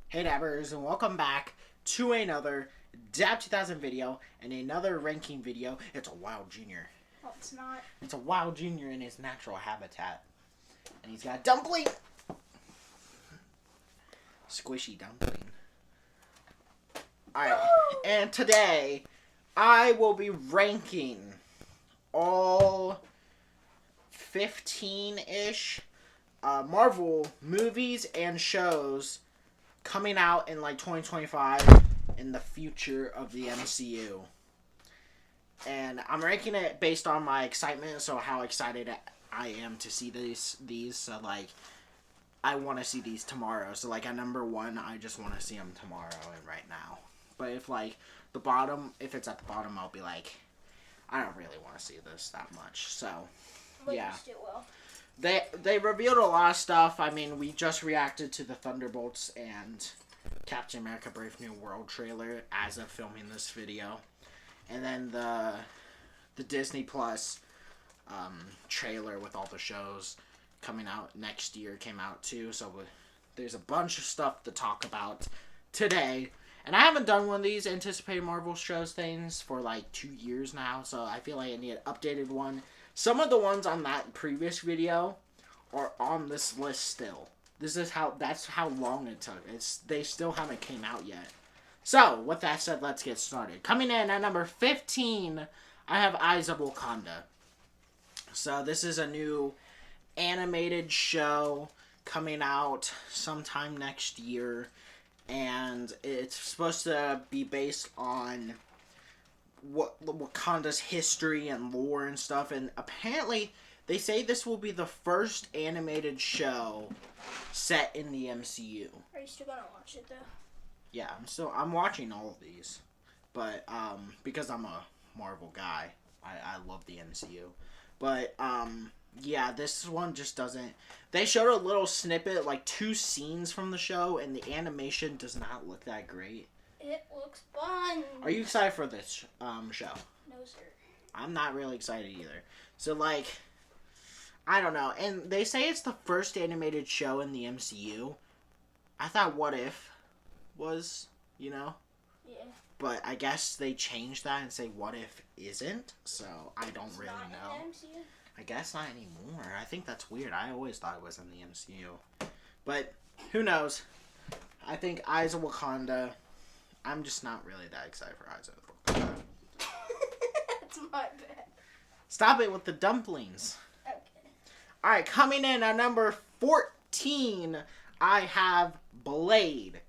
Hey Dabbers, and welcome back to another Dab 2000 video and another ranking video. It's a wild junior. Oh, it's not. It's a wild junior in his natural habitat. And he's got dumpling. Squishy dumpling. Alright, and today I will be ranking all 15-ish Marvel movies and shows coming out in like 2025 in the future of the MCU. And I'm ranking it based on my excitement, so how excited I am to see these. So like, I want to see these tomorrow. So like at number 1, I just want to see them tomorrow and right now. But if like if it's at the bottom, I'll be like, I don't really want to see this that much. So yeah. They revealed a lot of stuff. I mean, we just reacted to the Thunderbolts and Captain America Brave New World trailer as of filming this video. And then the Disney Plus trailer with all the shows coming out next year came out too. So there's a bunch of stuff to talk about today. And I haven't done one of these anticipated Marvel shows things for like 2 years now. So I feel like I need an updated one. Some of the ones on that previous video are on this list still. That's how long it took. They still haven't came out yet. So, with that said, let's get started. Coming in at number 15, I have Eyes of Wakanda. So, this is a new animated show coming out sometime next year. And it's supposed to be based on Wakanda's history and lore and stuff, and apparently they say this will be the first animated show set in the MCU. Are you still gonna watch it though? Yeah, I'm watching all of these, but because I'm a Marvel guy, I love the MCU, but yeah, this one just doesn't. They showed a little snippet, like 2 scenes from the show, and the animation does not look that great. It looks fun. Are you excited for this show? No, sir. I'm not really excited either. So, like, I don't know. And they say it's the first animated show in the MCU. I thought What If was, Yeah. But I guess they changed that and say What If isn't. So, I don't really know. In the MCU? I guess not anymore. I think that's weird. I always thought it was in the MCU. But, who knows? I think Eyes of Wakanda. I'm just not really that excited for Eyes of Wakanda. That's my bad. Stop it with the dumplings. Okay. Alright, coming in at number 14, I have Blade.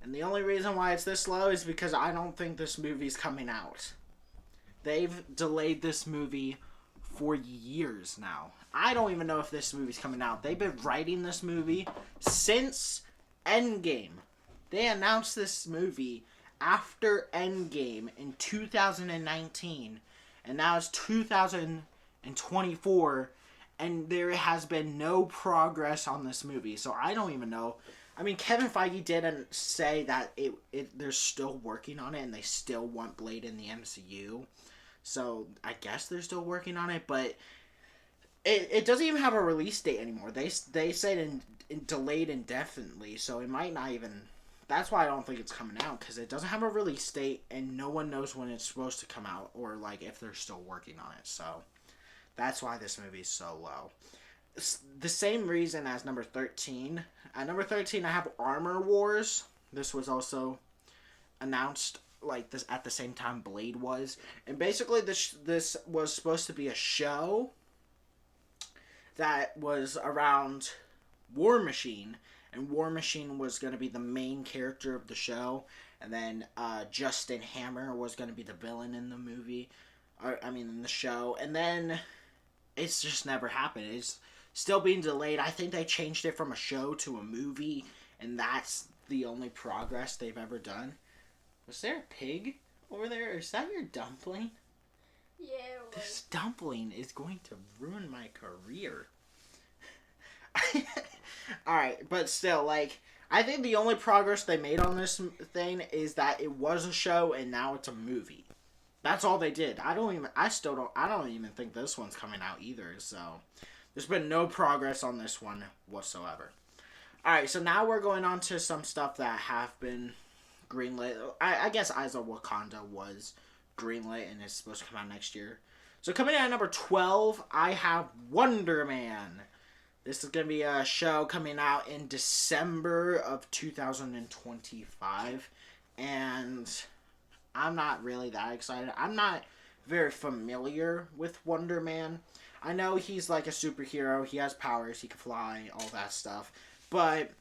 And the only reason why it's this low is because I don't think this movie's coming out. They've delayed this movie for years now. I don't even know if this movie's coming out. They've been writing this movie since Endgame. They announced this movie after Endgame in 2019, and now it's 2024, and there has been no progress on this movie. So I don't even know. I mean, Kevin Feige didn't say that they're still working on it, and they still want Blade in the MCU. So I guess they're still working on it, but it doesn't even have a release date anymore. They said delayed indefinitely, so it might not even. That's why I don't think it's coming out, because it doesn't have a release date, and no one knows when it's supposed to come out, or like if they're still working on it. So that's why this movie is so low. It's the same reason as number 13. At number 13, I have Armor Wars. This was also announced like this at the same time Blade was, and basically this was supposed to be a show that was around War Machine. And War Machine was going to be the main character of the show. And then Justin Hammer was going to be the villain in the movie. In the show. And then it's just never happened. It's still being delayed. I think they changed it from a show to a movie. And that's the only progress they've ever done. Was there a pig over there? Or is that your dumpling? Yeah. This dumpling is going to ruin my career. Alright, but still, like, I think the only progress they made on this thing is that it was a show and now it's a movie. That's all they did. I don't even think this one's coming out either, so there's been no progress on this one whatsoever. Alright, so now we're going on to some stuff that have been greenlit. I guess Eyes of Wakanda was greenlit and is supposed to come out next year. So coming in at number 12, I have Wonder Man. This is going to be a show coming out in December of 2025. And I'm not really that excited. I'm not very familiar with Wonder Man. I know he's like a superhero. He has powers. He can fly, all that stuff. But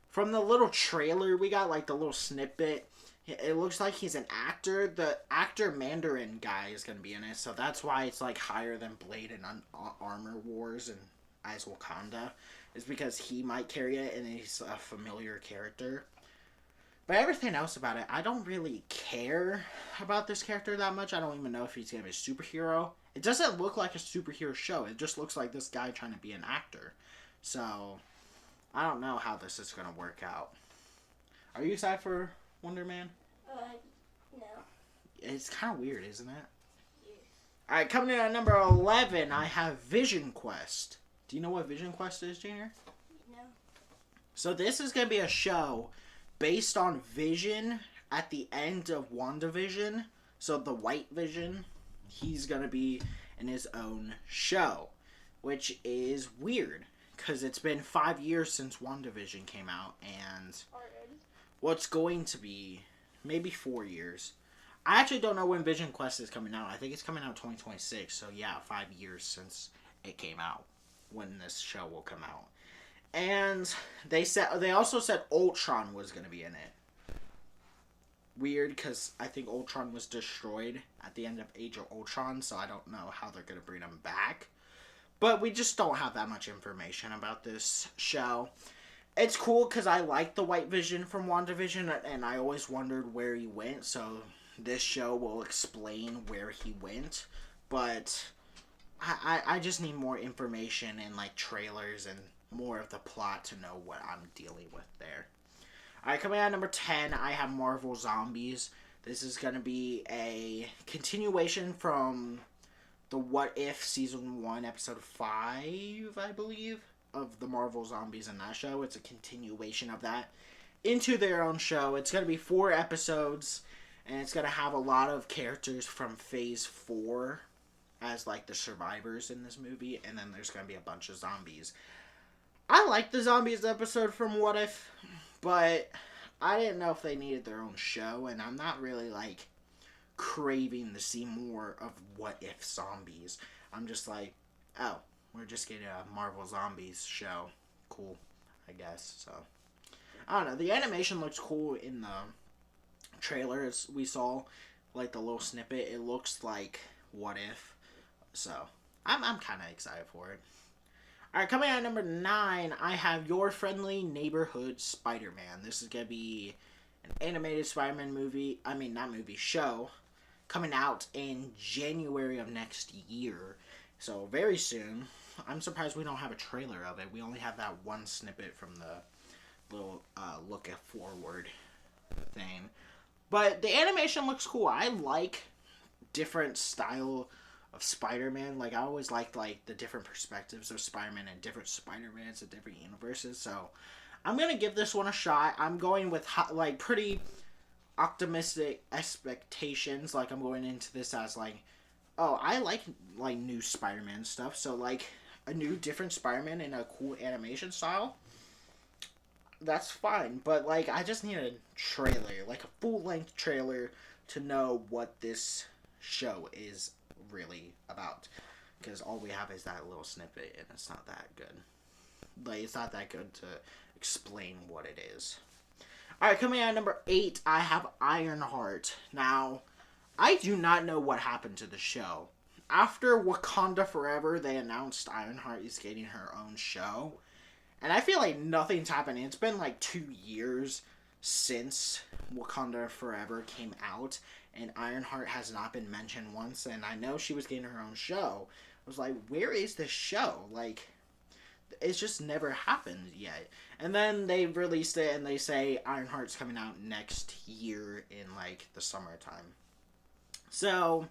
from the little trailer we got, like the little snippet, it looks like he's an actor. The actor Mandarin guy is going to be in it. So that's why it's like higher than Blade and Armor Wars and Eyes Wakanda. Is because he might carry it and he's a familiar character. But everything else about it, I don't really care about this character that much. I don't even know if he's going to be a superhero. It doesn't look like a superhero show. It just looks like this guy trying to be an actor. So, I don't know how this is going to work out. Are you excited for Wonder Man? No. It's kind of weird, isn't it? Yeah. Alright, coming in at number 11, I have Vision Quest. Do you know what Vision Quest is, Junior? No. So this is going to be a show based on Vision at the end of WandaVision. So the White Vision, he's going to be in his own show, which is weird because it's been 5 years since WandaVision came out, and Already? what's going to be maybe 4 years. I actually don't know when Vision Quest is coming out. I think it's coming out 2026. So yeah, 5 years since it came out when this show will come out. And they also said Ultron was going to be in it. Weird, because I think Ultron was destroyed at the end of Age of Ultron, so I don't know how they're going to bring him back. But we just don't have that much information about this show. It's cool because I like the White Vision from WandaVision, and I always wondered where he went, so this show will explain where he went. But I just need more information and like trailers and more of the plot to know what I'm dealing with there. Alright, coming out at number 10, I have Marvel Zombies. This is going to be a continuation from the What If Season 1, Episode 5, I believe, of the Marvel Zombies in that show. It's a continuation of that into their own show. It's going to be 4 episodes, and it's going to have a lot of characters from Phase 4 as like the survivors in this movie, and then there's going to be a bunch of zombies. I like the zombies episode from What If, but I didn't know if they needed their own show, and I'm not really like craving to see more of What If zombies. I'm just like, oh, we're just getting a Marvel Zombies show. Cool, I guess. So I don't know. The animation looks cool in the trailers we saw, like the little snippet. It looks like What If, so I'm kind of excited for it. Alright, coming out at number 9, I have Your Friendly Neighborhood Spider-Man. This is going to be an animated Spider-Man movie, show, coming out in January of next year. So, very soon. I'm surprised we don't have a trailer of it. We only have that one snippet from the little look forward thing. But the animation looks cool. I like different style of Spider-Man. Like, I always liked like the different perspectives of Spider-Man and different Spider-Mans and different universes. So I'm gonna give this one a shot. I'm going with like pretty optimistic expectations. Like, I'm going into this as like, oh, I like new Spider-Man stuff. So like a new different Spider-Man in a cool animation style, that's fine. But like, I just need a trailer, like a full-length trailer, to know what this show is really about, because all we have is that little snippet, and it's not that good. Like, it's not that good to explain what it is. Alright, coming out at number 8, I have Ironheart. Now, I do not know what happened to the show. After Wakanda Forever, they announced Ironheart is getting her own show, and I feel like nothing's happening. It's been like 2 years since Wakanda Forever came out, and Ironheart has not been mentioned once, and I know she was getting her own show. I was like, where is this show? Like, it's just never happened yet. And then they released it, and they say Ironheart's coming out next year in, like, the summertime. So,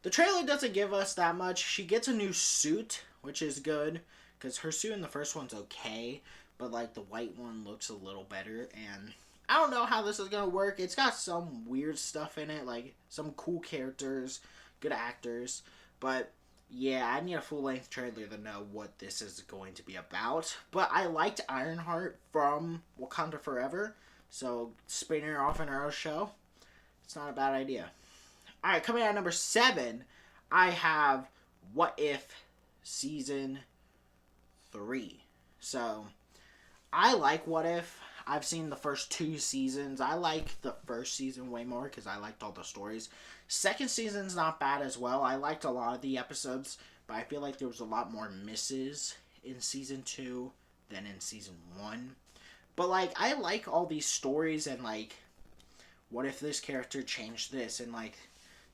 the trailer doesn't give us that much. She gets a new suit, which is good, because her suit in the first one's okay, but like the white one looks a little better. And I don't know how this is gonna work. It's got some weird stuff in it, like some cool characters, good actors, but yeah, I need a full length trailer to know what this is going to be about. But I liked Ironheart from Wakanda Forever, so spinning her off in her own show, it's not a bad idea. All right, coming out at number 7, I have What If Season 3. So, I like What If. I've seen the first 2 seasons. I like the first season way more because I liked all the stories. Second season's not bad as well. I liked a lot of the episodes, but I feel like there was a lot more misses in season 2 than in season 1. But, like, I like all these stories and, like, what if this character changed this and, like,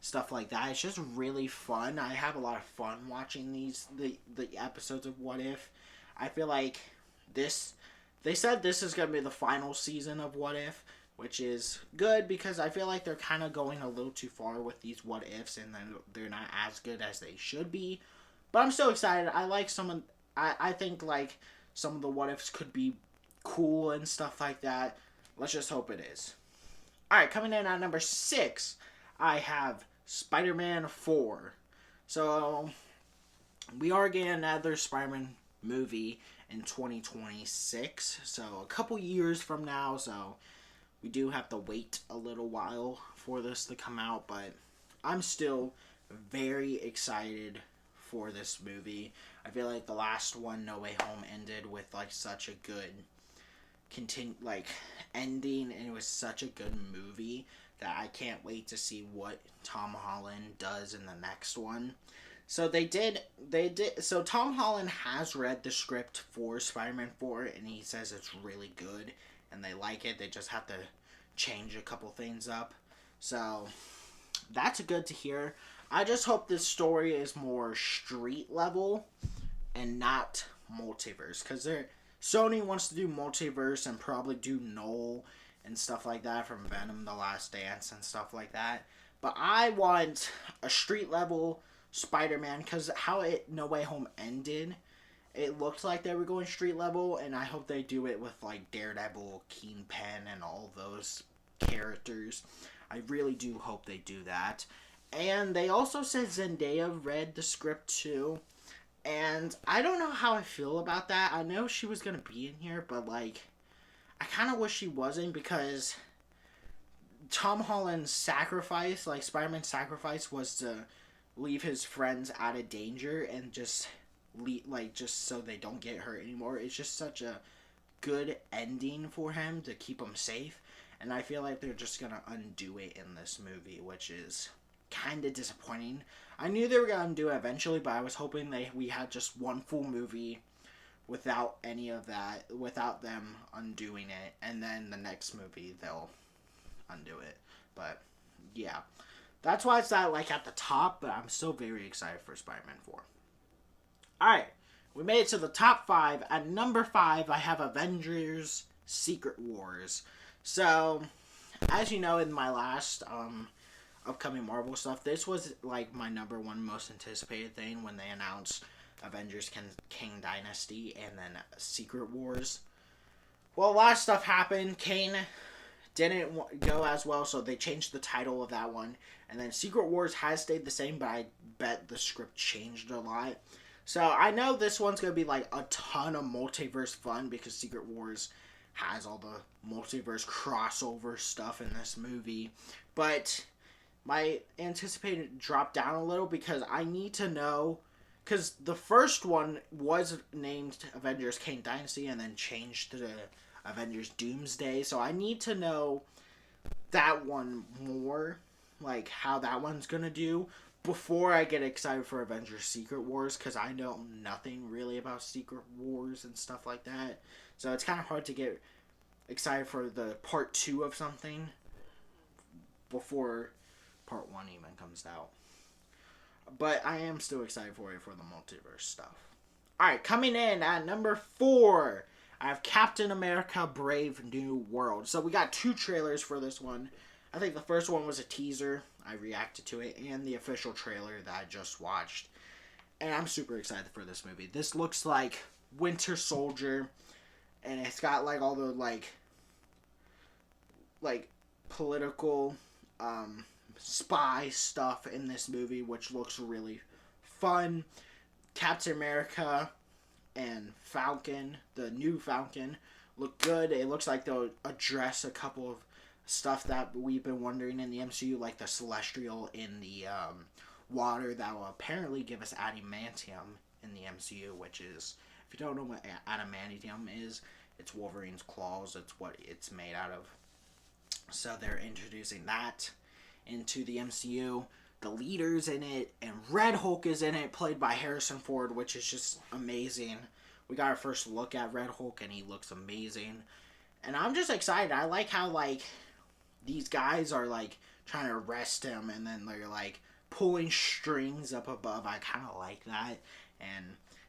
stuff like that. It's just really fun. I have a lot of fun watching the episodes of What If. I feel like this, they said this is going to be the final season of What If, which is good because I feel like they're kind of going a little too far with these What Ifs and then they're not as good as they should be. But I'm still excited. I like I think like some of the What Ifs could be cool and stuff like that. Let's just hope it is. Alright, coming in at number 6, I have Spider-Man 4. So, we are getting another Spider-Man movie in 2026. So, a couple years from now. So, we do have to wait a little while for this to come out. But, I'm still very excited for this movie. I feel like the last one, No Way Home, ended with, like, such a good ending. And it was such a good movie that I can't wait to see what Tom Holland does in the next one. So so Tom Holland has read the script for Spider-Man 4 and he says it's really good and they like it. They just have to change a couple things up. So that's good to hear. I just hope this story is more street level and not multiverse, because Sony wants to do multiverse and probably do Null and stuff like that from Venom: The Last Dance and stuff like that. But I want a street level Spider-Man because how No Way Home ended, it looked like they were going street level, and I hope they do it with like Daredevil, Kingpin, and all those characters. I really do hope they do that. And they also said Zendaya read the script too. And I don't know how I feel about that. I know she was going to be in here, but like, I kind of wish she wasn't because Tom Holland's sacrifice, like Spider-Man's sacrifice, was to leave his friends out of danger and just so they don't get hurt anymore. It's just such a good ending for him to keep him safe. And I feel like they're just going to undo it in this movie, which is kind of disappointing. I knew they were going to do it eventually, but I was hoping we had just one full movie without any of that, without them undoing it, and then the next movie they'll undo it. But yeah, that's why it's not like at the top, but I'm still very excited for Spider-Man 4. Alright, we made it to the top 5. At number 5, I have Avengers Secret Wars. So, as you know, in my last upcoming Marvel stuff, this was like my number 1 most anticipated thing when they announced Avengers King Dynasty and then Secret Wars. Well, a lot of stuff happened. Kane didn't go as well, so they changed the title of that one. And then Secret Wars has stayed the same, but I bet the script changed a lot. So I know this one's going to be like a ton of multiverse fun because Secret Wars has all the multiverse crossover stuff in this movie. But my anticipated dropped down a little because I need to know, because the first one was named Avengers King Dynasty and then changed to Avengers Doomsday, so I need to know that one more, like how that one's gonna do, before I get excited for Avengers Secret Wars, because I know nothing really about Secret Wars and stuff like that, so it's kind of hard to get excited for the part 2 of something before part 1 even comes out. But I am still excited for it for the multiverse stuff. Alright, coming in at number 4, I have Captain America Brave New World. So we got 2 trailers for this one. I think the first one was a teaser. I reacted to it. And the official trailer that I just watched. And I'm super excited for this movie. This looks like Winter Soldier. and it's got like all the like political spy stuff in this movie, which looks really fun. Captain America and Falcon, the new Falcon, look good. It looks like they'll address a couple of stuff that we've been wondering in the MCU, like the Celestial in the water that will apparently give us adamantium in the MCU, which is, if you don't know what adamantium is, it's Wolverine's claws. It's what it's made out of. So they're introducing that into the MCU. The leader's in it, and Red Hulk is in it, played by Harrison Ford, which is just amazing. We got our first look at Red Hulk, and he looks amazing. And I'm just excited. I like how, like, these guys are, like, trying to arrest him, and then they're, like, pulling strings up above. I kind of like that. And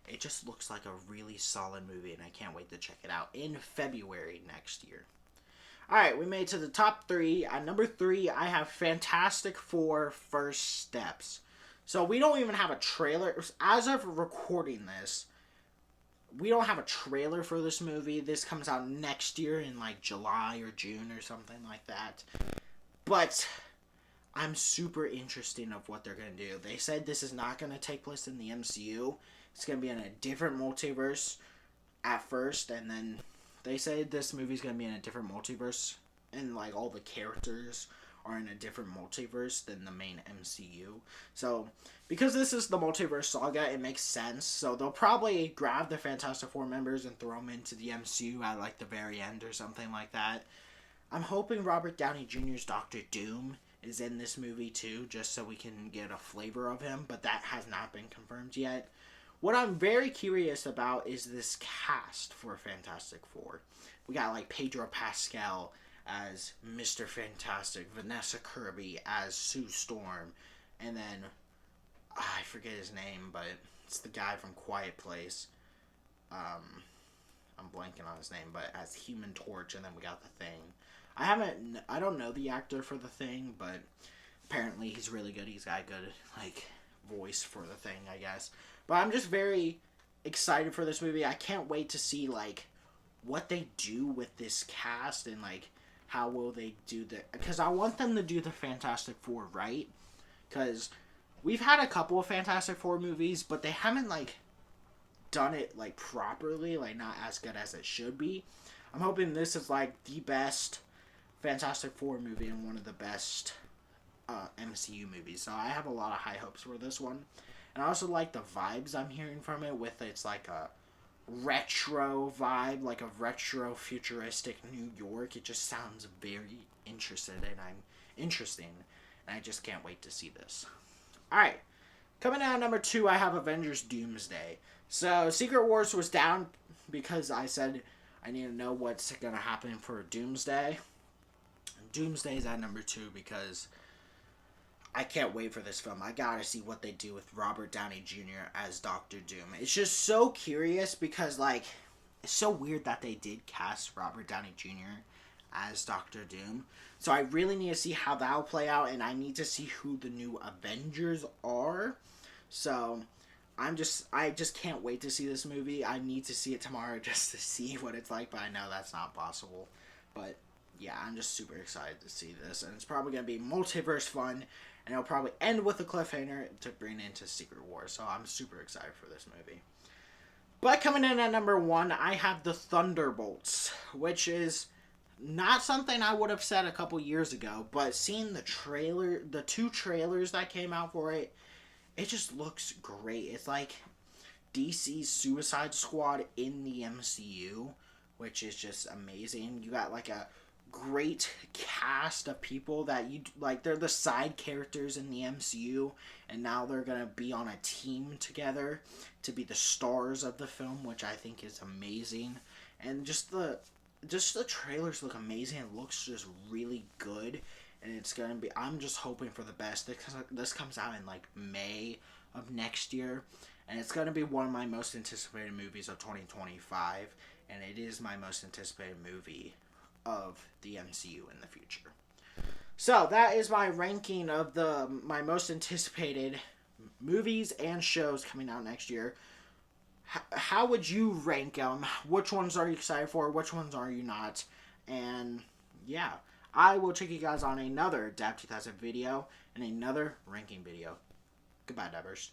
it just looks like a really solid movie, and I can't wait to check it out in February next year. Alright, we made it to the top 3. At number 3, I have Fantastic Four First Steps. So we don't even have a trailer. As of recording this, we don't have a trailer for this movie. This comes out next year in like July or June or something like that. But I'm super interested of what they're going to do. They said this is not going to take place in the MCU. It's going to be in a different multiverse at first, and then they say this movie's going to be in a different multiverse, and like all the characters are in a different multiverse than the main MCU. So, because this is the multiverse saga, it makes sense. So they'll probably grab the Fantastic Four members and throw them into the MCU at like the very end or something like that. I'm hoping Robert Downey Jr.'s Doctor Doom is in this movie too, just so we can get a flavor of him, but that has not been confirmed yet. What I'm very curious about is this cast for Fantastic Four. We got like Pedro Pascal as Mr. Fantastic, Vanessa Kirby as Sue Storm, and then I forget his name, but it's the guy from Quiet Place. I'm blanking on his name, but as Human Torch, and then we got the Thing. I don't know the actor for the Thing, but apparently he's really good. He's got a good like voice for the Thing, I guess. But I'm just very excited for this movie. I can't wait to see like what they do with this cast, and like how will they do the, because I want them to do the Fantastic Four right, because we've had a couple of Fantastic Four movies, but they haven't like done it like properly, like not as good as it should be. I'm hoping this is like the best Fantastic Four movie and one of the best MCU movies. So I have a lot of high hopes for this one. And I also like the vibes I'm hearing from it, with it's like a retro vibe, like a retro futuristic New York. It just sounds very interesting, and I just can't wait to see this. Alright, coming out at number 2, I have Avengers Doomsday. So Secret Wars was down because I said I need to know what's going to happen for Doomsday. Doomsday's at number 2 because I can't wait for this film. I gotta see what they do with Robert Downey Jr. as Doctor Doom. It's just so curious because, like, it's so weird that they did cast Robert Downey Jr. as Doctor Doom. So I really need to see how that'll play out, and I need to see who the new Avengers are. So I just can't wait to see this movie. I need to see it tomorrow just to see what it's like, but I know that's not possible. But yeah, I'm just super excited to see this, and it's probably going to be multiverse fun, and it'll probably end with a cliffhanger to bring into Secret Wars, so I'm super excited for this movie. But coming in at number 1, I have the Thunderbolts, which is not something I would have said a couple years ago, but seeing the 2 trailers that came out for it, it just looks great. It's like DC's Suicide Squad in the MCU, which is just amazing. You got like a great cast of people that you like. They're the side characters in the MCU, and now they're gonna be on a team together to be the stars of the film, which I think is amazing. And just the trailers look amazing. It looks just really good, and it's gonna be, I'm just hoping for the best. This comes out in like May of next year, and it's gonna be one of my most anticipated movies of 2025, and it is my most anticipated movie of the MCU in the future. So that is my ranking of my most anticipated movies and shows coming out next year. how would you rank them? Which ones are you excited for? Which ones are you not? And yeah, I will take you guys on another DAP 2000 video and another ranking video. Goodbye, Dabbers.